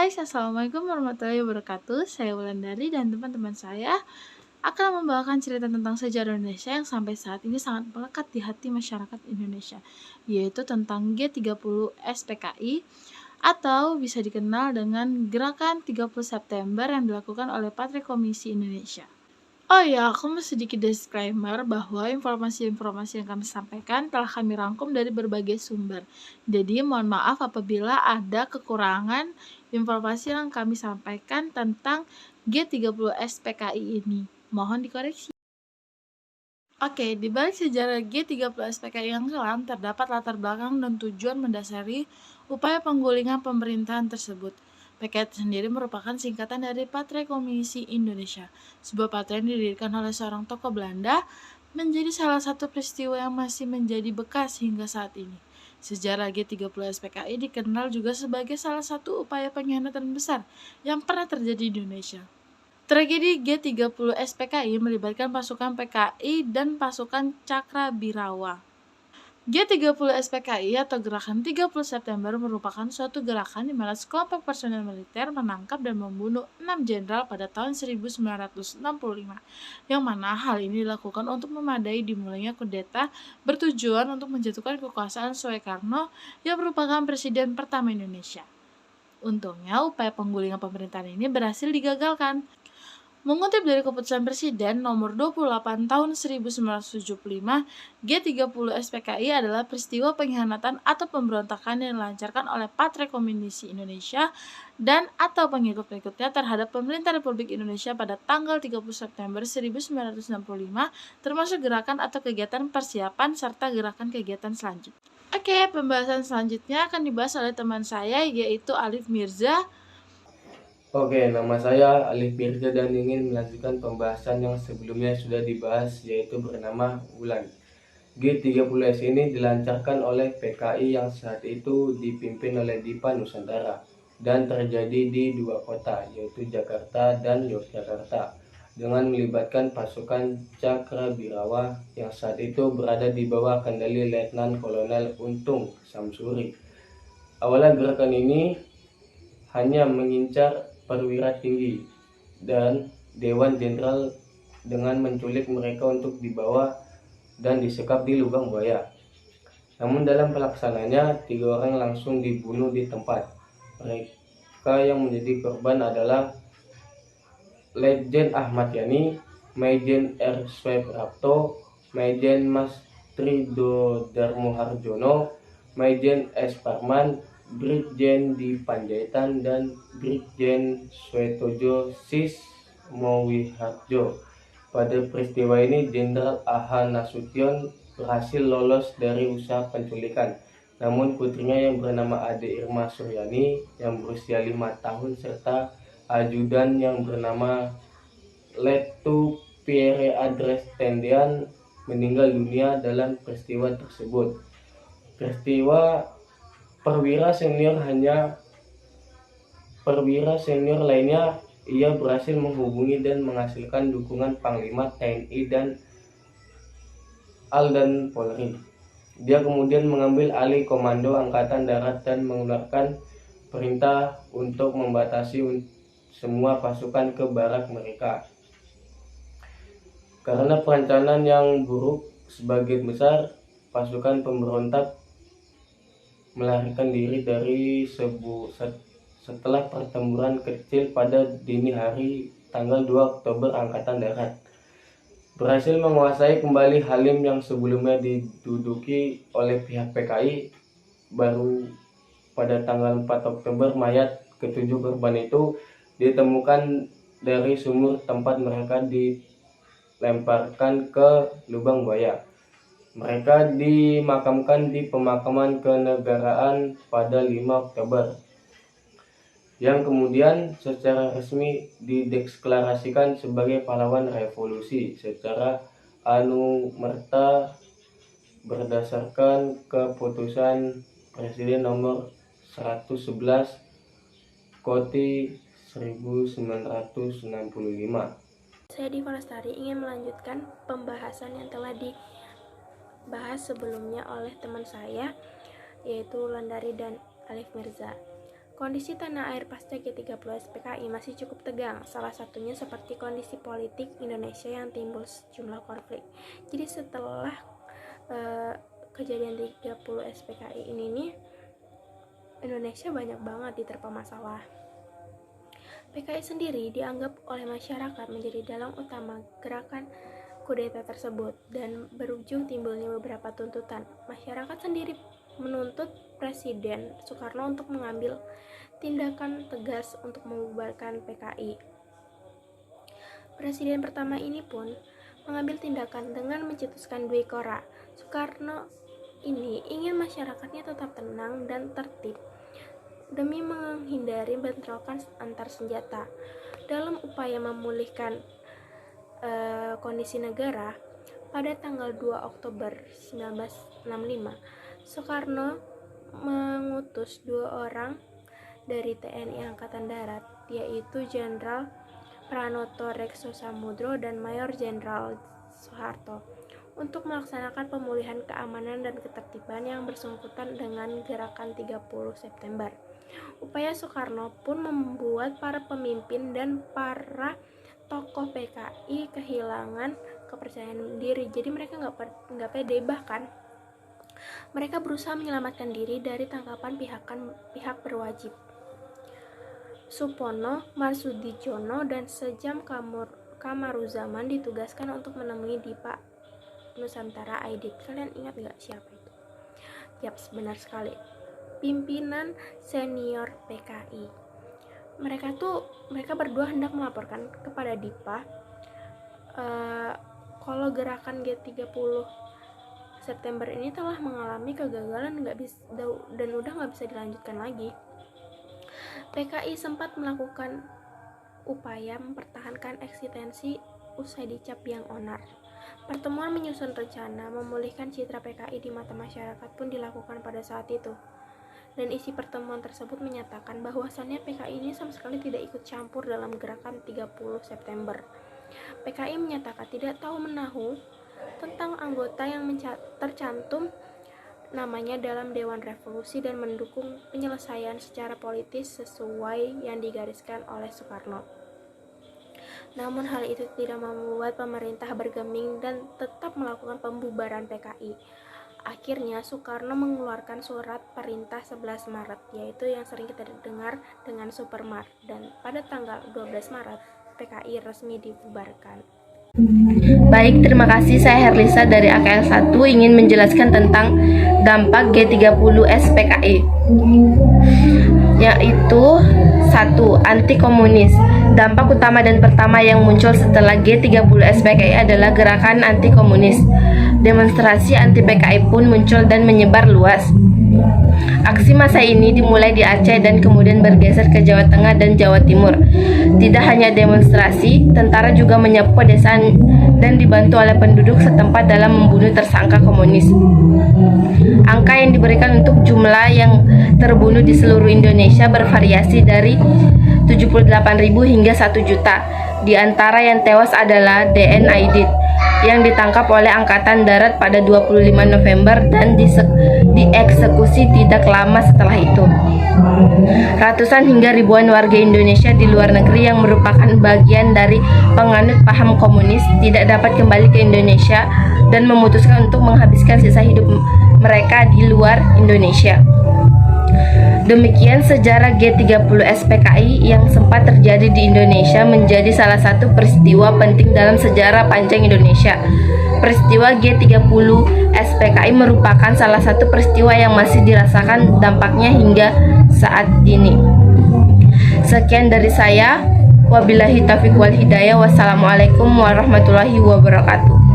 Guys, Assalamualaikum warahmatullahi wabarakatuh. Saya Wulandari dan teman-teman saya akan membawakan cerita tentang sejarah Indonesia yang sampai saat ini sangat melekat di hati masyarakat Indonesia, yaitu tentang G30 SPKI atau bisa dikenal dengan Gerakan 30 September yang dilakukan oleh Partai Komunisi Indonesia. Oh ya, aku mau sedikit disclaimer bahwa informasi-informasi yang kami sampaikan telah kami rangkum dari berbagai sumber. Jadi mohon maaf apabila ada kekurangan informasi yang kami sampaikan tentang G30 SPKI ini. Mohon dikoreksi. Oke, di balik sejarah G30 SPKI yang kelam terdapat latar belakang dan tujuan mendasari upaya penggulingan pemerintahan tersebut. PKI sendiri merupakan singkatan dari Partai Komunisi Indonesia, sebuah partai yang didirikan oleh seorang tokoh Belanda, menjadi salah satu peristiwa yang masih menjadi bekas hingga saat ini. Sejarah G30 SPKI dikenal juga sebagai salah satu upaya pengkhianatan besar yang pernah terjadi di Indonesia. Tragedi G30 SPKI melibatkan pasukan PKI dan pasukan Cakrabirawa. G30 SPKI atau Gerakan 30 September merupakan suatu gerakan di mana sekelompok personel militer menangkap dan membunuh 6 jenderal pada tahun 1965, yang mana hal ini dilakukan untuk memadai dimulainya kudeta bertujuan untuk menjatuhkan kekuasaan Soekarno yang merupakan presiden pertama Indonesia. Untungnya, upaya penggulingan pemerintahan ini berhasil digagalkan. Mengutip dari keputusan Presiden nomor 28 tahun 1975, G30 SPKI adalah peristiwa pengkhianatan atau pemberontakan yang dilancarkan oleh Partai Komunisi Indonesia dan atau pengikut-pengikutnya terhadap pemerintah Republik Indonesia pada tanggal 30 September 1965, termasuk gerakan atau kegiatan persiapan serta gerakan kegiatan selanjutnya. Oke, pembahasan selanjutnya akan dibahas oleh teman saya yaitu Alif Mirza. Oke, nama saya Alif Birja dan ingin melanjutkan pembahasan yang sebelumnya sudah dibahas, yaitu bernama Wulan. G30S ini dilancarkan oleh PKI yang saat itu dipimpin oleh Dipa Nusantara dan terjadi di dua kota, yaitu Jakarta dan Yogyakarta, dengan melibatkan pasukan Cakrabirawa yang saat itu berada di bawah kendali Letnan Kolonel Untung Samsuri. Awalnya gerakan ini hanya mengincar perwira tinggi dan Dewan Jenderal dengan menculik mereka untuk dibawa dan disekap di lubang buaya. Namun dalam pelaksananya 3 orang langsung dibunuh di tempat. Mereka yang menjadi korban adalah Letjen Ahmad Yani, Maijen R. Suprapto, Maijen Mas Trido Darmo Harjono, Maijen S. Parman, Brigjen di Panjaitan, dan Brigjen Swetojo Sismowiharjo. Pada peristiwa ini, Jenderal A.H. Nasution berhasil lolos dari usaha penculikan. Namun putrinya yang bernama Ade Irma Suryani yang berusia 5 tahun serta ajudan yang bernama Letu Pierre Adres Tendian meninggal dunia dalam peristiwa tersebut. Peristiwa perwira senior lainnya, ia berhasil menghubungi dan menghasilkan dukungan Panglima TNI dan AL dan Polri. Dia kemudian mengambil alih komando Angkatan Darat dan mengeluarkan perintah untuk membatasi semua pasukan ke barak mereka. Karena perencanaan yang buruk, sebagian besar pasukan pemberontak melarikan diri dari setelah pertempuran kecil pada dini hari tanggal 2 Oktober. Angkatan Darat berhasil menguasai kembali Halim yang sebelumnya diduduki oleh pihak PKI. Baru pada tanggal 4 Oktober mayat ketujuh korban itu ditemukan dari sumur tempat mereka dilemparkan ke lubang buaya. Mereka dimakamkan di pemakaman kenegaraan pada 5 Oktober, yang kemudian secara resmi dideklarasikan sebagai pahlawan revolusi secara anumerta berdasarkan keputusan Presiden nomor 111 Koti 1965. Saya Diva Lestari ingin melanjutkan pembahasan yang telah dibahas sebelumnya oleh teman saya, yaitu Wulandari dan Alif Mirza. Kondisi tanah air pasca G30 SPKI masih cukup tegang, salah satunya seperti kondisi politik Indonesia yang timbul sejumlah konflik. Jadi setelah kejadian 30 SPKI ini nih, Indonesia banyak banget diterpa masalah. PKI sendiri dianggap oleh masyarakat menjadi dalang utama gerakan kudeta tersebut dan berujung timbulnya beberapa tuntutan. Masyarakat sendiri menuntut Presiden Soekarno untuk mengambil tindakan tegas untuk membubarkan PKI. Presiden pertama ini pun mengambil tindakan dengan mencetuskan Dwi Kora. Soekarno ini ingin masyarakatnya tetap tenang dan tertib demi menghindari bentrokan antar senjata. Dalam upaya memulihkan kondisi negara, pada tanggal 2 Oktober 1965, Soekarno mengutus 2 orang dari TNI Angkatan Darat, yaitu Jenderal Pranoto Rekso Samudro dan Mayor Jenderal Soeharto, untuk melaksanakan pemulihan keamanan dan ketertiban yang bersangkutan dengan gerakan 30 September. Upaya Soekarno pun membuat para pemimpin dan para tokoh PKI kehilangan kepercayaan diri. Jadi mereka nggak pede, bahkan mereka berusaha menyelamatkan diri dari tangkapan pihak berwajib. Supono, Marsudiono, dan Sejam Kamaruzaman ditugaskan untuk menemui Dipa Nusantara Aidit. Kalian ingat nggak siapa itu? Yap, benar sekali. Pimpinan senior PKI. Mereka berdua hendak melaporkan kepada Dipa kalau gerakan G30 September ini telah mengalami kegagalan dan udah nggak bisa dilanjutkan lagi. PKI sempat melakukan upaya mempertahankan eksistensi usai dicap yang onar. Pertemuan menyusun rencana memulihkan citra PKI di mata masyarakat pun dilakukan pada saat itu. Dan isi pertemuan tersebut menyatakan bahwasannya PKI ini sama sekali tidak ikut campur dalam gerakan 30 September. PKI menyatakan tidak tahu menahu tentang anggota yang tercantum namanya dalam Dewan Revolusi dan mendukung penyelesaian secara politis sesuai yang digariskan oleh Soekarno. Namun hal itu tidak membuat pemerintah bergeming dan tetap melakukan pembubaran PKI. Akhirnya Soekarno mengeluarkan surat perintah 11 Maret, yaitu yang sering kita dengar dengan Supermar, dan pada tanggal 12 Maret PKI resmi dibubarkan. Baik, terima kasih. Saya Herlisa dari AKL 1 ingin menjelaskan tentang dampak G30 SPKI, yaitu 1. Anti komunis. Dampak utama dan pertama yang muncul setelah G30 SPKI adalah gerakan anti komunis. Demonstrasi anti PKI pun muncul dan menyebar luas. Aksi massa ini dimulai di Aceh dan kemudian bergeser ke Jawa Tengah dan Jawa Timur. Tidak hanya demonstrasi, tentara juga menyapu pedesaan dan dibantu oleh penduduk setempat dalam membunuh tersangka komunis. Angka yang diberikan untuk jumlah yang terbunuh di seluruh Indonesia bervariasi dari 78.000 hingga 1 juta. Di antara yang tewas adalah DN Aidit yang ditangkap oleh Angkatan Darat pada 25 November dan dieksekusi tidak lama setelah itu. Ratusan hingga ribuan warga Indonesia di luar negeri yang merupakan bagian dari penganut paham komunis tidak dapat kembali ke Indonesia dan memutuskan untuk menghabiskan sisa hidup mereka di luar Indonesia. Demikian sejarah G30 SPKI yang sempat terjadi di Indonesia menjadi salah satu peristiwa penting dalam sejarah panjang Indonesia. Peristiwa G30 SPKI merupakan salah satu peristiwa yang masih dirasakan dampaknya hingga saat ini. Sekian dari saya. Wabillahi taufiq wal hidayah. Wassalamualaikum warahmatullahi wabarakatuh.